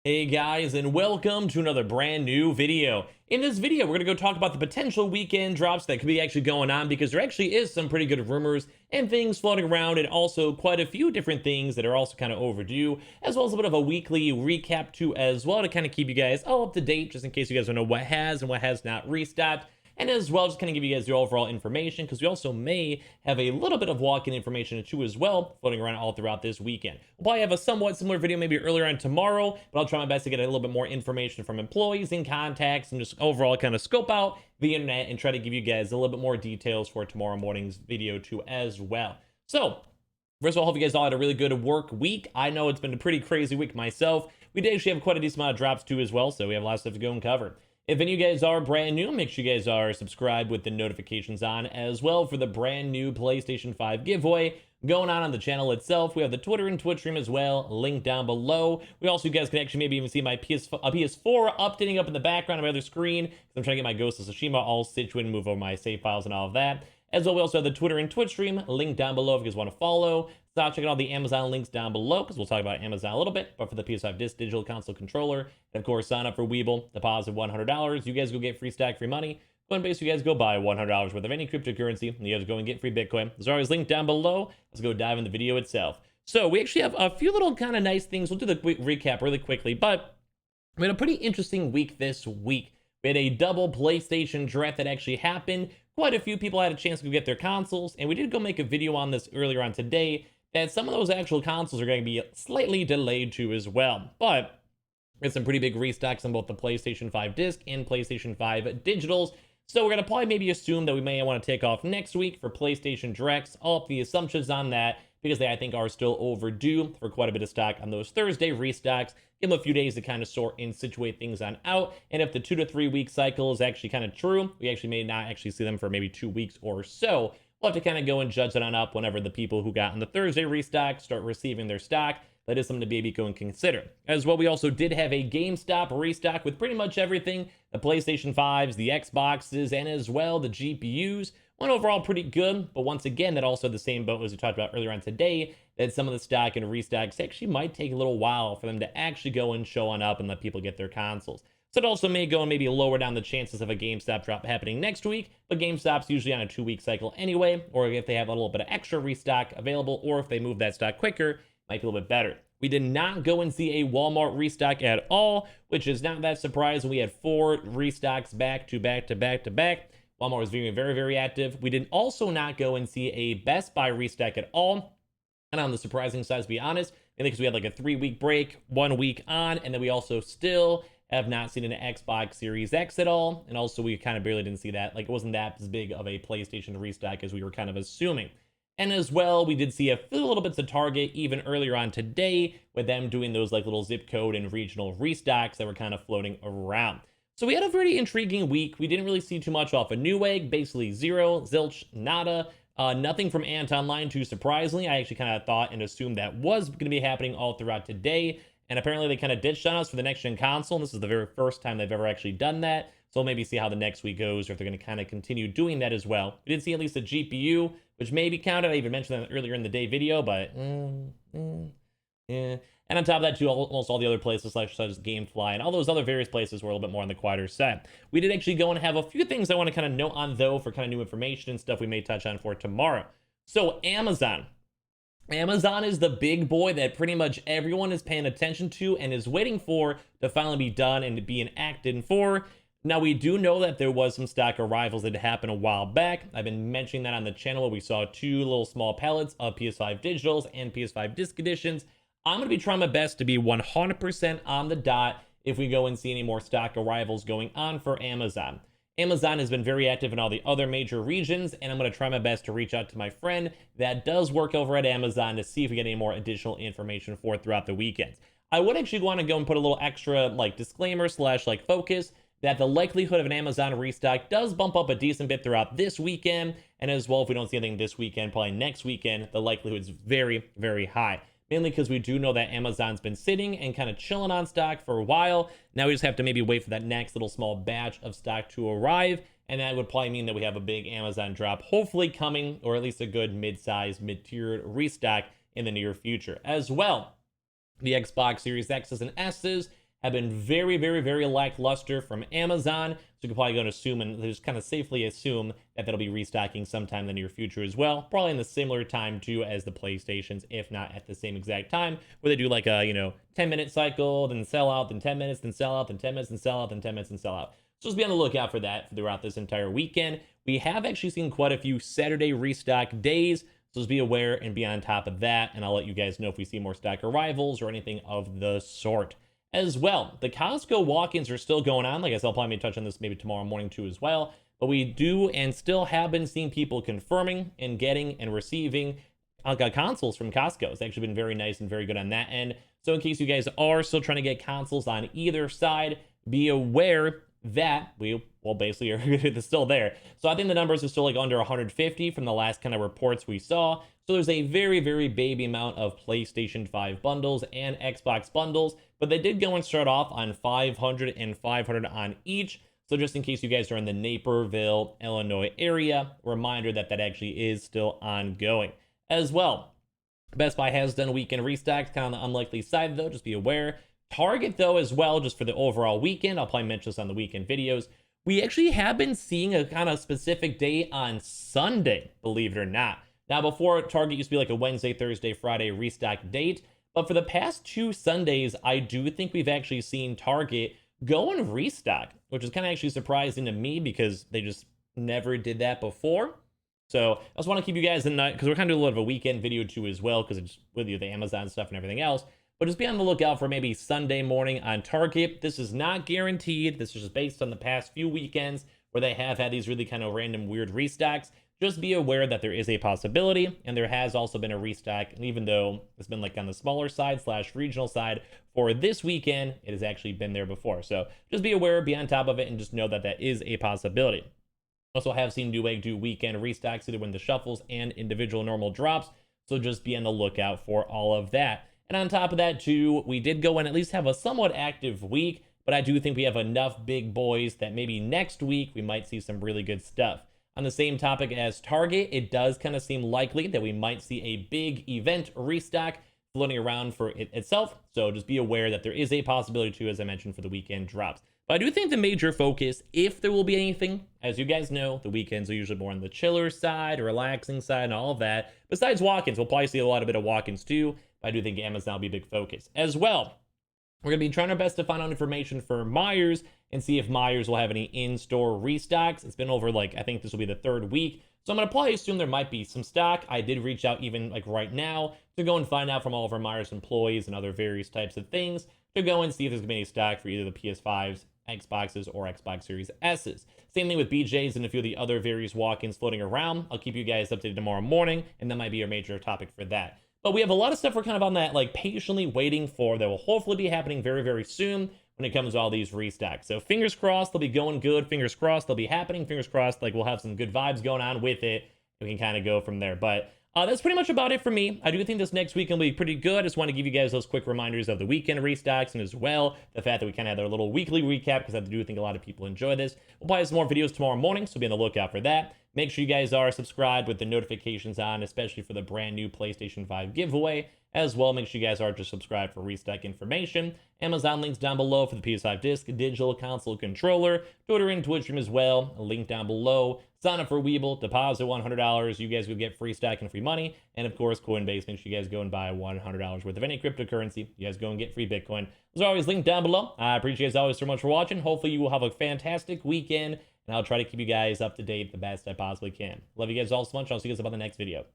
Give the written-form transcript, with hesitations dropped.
Hey guys, and welcome to another brand new video. In this video, we're going to go talk about the potential weekend drops that could be actually going on, because there actually is some pretty good rumors and things floating around, and also quite a few different things that are also kind of overdue, as well as a bit of a weekly recap too as well, to kind of keep you guys all up to date, just in case you guys don't know what has and what has not restocked. And as well, just kind of give you guys the overall information, because we also may have a little bit of walk-in information too as well, floating around all throughout this weekend. We'll probably have a somewhat similar video maybe earlier on tomorrow, but I'll try my best to get a little bit more information from employees and contacts, and just overall kind of scope out the internet and try to give you guys a little bit more details for tomorrow morning's video too as well. So, first of all, hope you guys all had a really good work week. I know it's been a pretty crazy week myself. We did actually have quite a decent amount of drops too as well, so we have a lot of stuff to go and cover. If any of you guys are brand new, make sure you guys are subscribed with the notifications on as well for the brand new PlayStation 5 giveaway going on the channel itself. We have the Twitter and Twitch stream as well, linked down below. We also, you guys can actually maybe even see my PS4 updating up in the background on my other screen, because I'm trying to get my Ghost of Tsushima all situated and move over my save files and all of that. As well, we also have the Twitter and Twitch stream linked down below if you guys want to follow. Stop checking out the Amazon links down below, because we'll talk about Amazon a little bit. But for the PS5 Digital Console Controller, and of course, sign up for Weeble, deposit $100. You guys go get free stack, free money. Coinbase, you guys go buy $100 worth of any cryptocurrency, and you guys go and get free Bitcoin. There's always linked down below. Let's go dive in the video itself. So we actually have a few little kind of nice things. We'll do the quick recap really quickly, but we had a pretty interesting week this week. We had a double PlayStation draft that actually happened. Quite a few people had a chance to go get their consoles, and we did go make a video on this earlier on today, that some of those actual consoles are going to be slightly delayed too as well. But we had some pretty big restocks on both the PlayStation 5 disc and PlayStation 5 digitals. So we're going to probably maybe assume that we may want to take off next week for PlayStation directs. All of the assumptions on that, because they, I think, are still overdue for quite a bit of stock on those Thursday restocks. Give them a few days to kind of sort and situate things on out. And if the 2 to 3 week cycle is actually kind of true, we actually may not actually see them for maybe 2 weeks or so. We'll have to kind of go and judge it on up whenever the people who got on the Thursday restock start receiving their stock. That is something to maybe go and consider. As well, we also did have a GameStop restock with pretty much everything. The PlayStation 5s, the Xboxes, and as well the GPUs. One overall pretty good, but once again, that also the same boat as we talked about earlier on today, that some of the stock and restocks actually might take a little while for them to actually go and show on up and let people get their consoles. So it also may go and maybe lower down the chances of a GameStop drop happening next week, but GameStop's usually on a 2-week cycle anyway, or if they have a little bit of extra restock available, or if they move that stock quicker, might be a little bit better. We did not go and see a Walmart restock at all, which is not that surprising. We had 4 restocks back to back to back to back. Walmart was very, very, very active. We did also not go and see a Best Buy restock at all. And on the surprising side, to be honest, mainly because we had like a 3-week break, 1 week on, and then we also still have not seen an Xbox Series X at all. And also we kind of barely didn't see that. Like, it wasn't that as big of a PlayStation restock as we were kind of assuming. And as well, we did see a few little bits of Target even earlier on today, with them doing those like little zip code and regional restocks that were kind of floating around. So we had a very intriguing week. We didn't really see too much off of Newegg, basically zero, zilch, nada. Nothing from Ant Online too surprisingly. I actually kind of thought and assumed that was going to be happening all throughout today. And apparently they kind of ditched on us for the next-gen console. And this is the very first time they've ever actually done that. So we'll maybe see how the next week goes, or if they're going to kind of continue doing that as well. We did see at least a GPU, which may be counted. I even mentioned that earlier in the day video, but yeah. And on top of that, too, almost all the other places, such as GameFly and all those other various places, were a little bit more on the quieter side. We did actually go and have a few things I want to kind of note on, though, for kind of new information and stuff we may touch on for tomorrow. So Amazon. Amazon is the big boy that pretty much everyone is paying attention to and is waiting for to finally be done and to be enacted for. Now, we do know that there was some stock arrivals that happened a while back. I've been mentioning that on the channel, where we saw 2 little small pallets of PS5 digitals and PS5 disc editions. I'm going to be trying my best to be 100% on the dot if we go and see any more stock arrivals going on for Amazon. Amazon has been very active in all the other major regions, and I'm going to try my best to reach out to my friend that does work over at Amazon to see if we get any more additional information for throughout the weekends. I would actually want to go and put a little extra like disclaimer / like focus that the likelihood of an Amazon restock does bump up a decent bit throughout this weekend, and as well, if we don't see anything this weekend, probably next weekend, the likelihood is very, very high. Mainly because we do know that Amazon's been sitting and kind of chilling on stock for a while. Now we just have to maybe wait for that next little small batch of stock to arrive, and that would probably mean that we have a big Amazon drop hopefully coming, or at least a good mid-sized, mid-tiered restock in the near future. As well, the Xbox Series X's and S's have been very, very, very lackluster from Amazon. So you can probably go and assume, and just kind of safely assume, that that'll be restocking sometime in the near future as well. Probably in the similar time too as the PlayStations, if not at the same exact time, where they do like a 10-minute cycle, then sell out, then 10 minutes, then sell out, then 10 minutes, then sell out, then 10 minutes, and sell out. So just be on the lookout for that throughout this entire weekend. We have actually seen quite a few Saturday restock days. So just be aware and be on top of that, and I'll let you guys know if we see more stock arrivals or anything of the sort. As well, the Costco walk-ins are still going on. Like I said, I'll probably touch on this maybe tomorrow morning too as well. But we do and still have been seeing people confirming and getting and receiving consoles from Costco. It's actually been very nice and very good on that end. So in case you guys are still trying to get consoles on either side, be aware that basically are still there. So I think the numbers are still like under 150 from the last kind of reports we saw. So there's a very, very baby amount of PlayStation 5 bundles and Xbox bundles, but they did go and start off on 500 and 500 on each. So just in case you guys are in the Naperville, Illinois area, reminder that that actually is still ongoing. As well, Best Buy has done weekend restocks, kind of on the unlikely side though, just be aware. Target though as well, just for the overall weekend, I'll probably mention this on the weekend videos. We actually have been seeing a kind of specific day on Sunday, believe it or not. Now before, Target used to be like a Wednesday, Thursday, Friday restock date, but for the past 2 Sundays, I do think we've actually seen Target go and restock, which is kind of actually surprising to me because they just never did that before. So I just want to keep you guys in that, because we're kind of doing a little bit of a weekend video too as well, because it's with the Amazon stuff and everything else. But just be on the lookout for maybe Sunday morning on Target. This is not guaranteed. This is just based on the past few weekends where they have had these really kind of random weird restocks. Just be aware that there is a possibility, and there has also been a restock, and even though it's been like on the smaller side / regional side for this weekend, it has actually been there before. So just be aware, be on top of it, and just know that that is a possibility. Also have seen Newegg do weekend restocks either when the shuffles and individual normal drops, so just be on the lookout for all of that. And on top of that too, we did go and at least have a somewhat active week, but I do think we have enough big boys that maybe next week we might see some really good stuff. On the same topic as Target, it does kind of seem likely that we might see a big event restock floating around for it itself. So just be aware that there is a possibility too, as I mentioned, for the weekend drops. But I do think the major focus, if there will be anything, as you guys know, the weekends are usually more on the chiller side, relaxing side, and all of that. Besides walk-ins, we'll probably see a lot of bit of walk-ins too. But I do think Amazon will be a big focus as well. We're going to be trying our best to find out information for Myers and see if Myers will have any in-store restocks. It's been over, like, I think this will be the 3rd week. So I'm going to probably assume there might be some stock. I did reach out even like right now to go and find out from all of our Myers employees and other various types of things to go and see if there's going to be any stock for either the PS5s, Xboxes, or Xbox Series S's. Same thing with BJ's and a few of the other various walk-ins floating around. I'll keep you guys updated tomorrow morning, and that might be our major topic for that. But we have a lot of stuff we're kind of on that, like, patiently waiting for that will hopefully be happening very, very soon when it comes to all these restocks. So fingers crossed they'll be going good. Fingers crossed they'll be happening. Fingers crossed, like, we'll have some good vibes going on with it. We can kind of go from there. But that's pretty much about it for me. I do think this next weekend will be pretty good. I just want to give you guys those quick reminders of the weekend restocks, and as well the fact that we kind of had our little weekly recap, because I do think a lot of people enjoy this. We'll probably have some more videos tomorrow morning, so be on the lookout for that. Make sure you guys are subscribed with the notifications on, especially for the brand new PlayStation 5 giveaway. As well, make sure you guys are just subscribed for restock information. Amazon links down below for the PS5 disc, digital console controller, Twitter and Twitch stream as well. A link down below. Sign up for Weeble, deposit $100. You guys will get free stock and free money. And of course, Coinbase. Make sure you guys go and buy $100 worth of any cryptocurrency. You guys go and get free Bitcoin. Those are always linked down below. I appreciate you guys always so much for watching. Hopefully, you will have a fantastic weekend. And I'll try to keep you guys up to date the best I possibly can. Love you guys all so much. I'll see you guys up on the next video.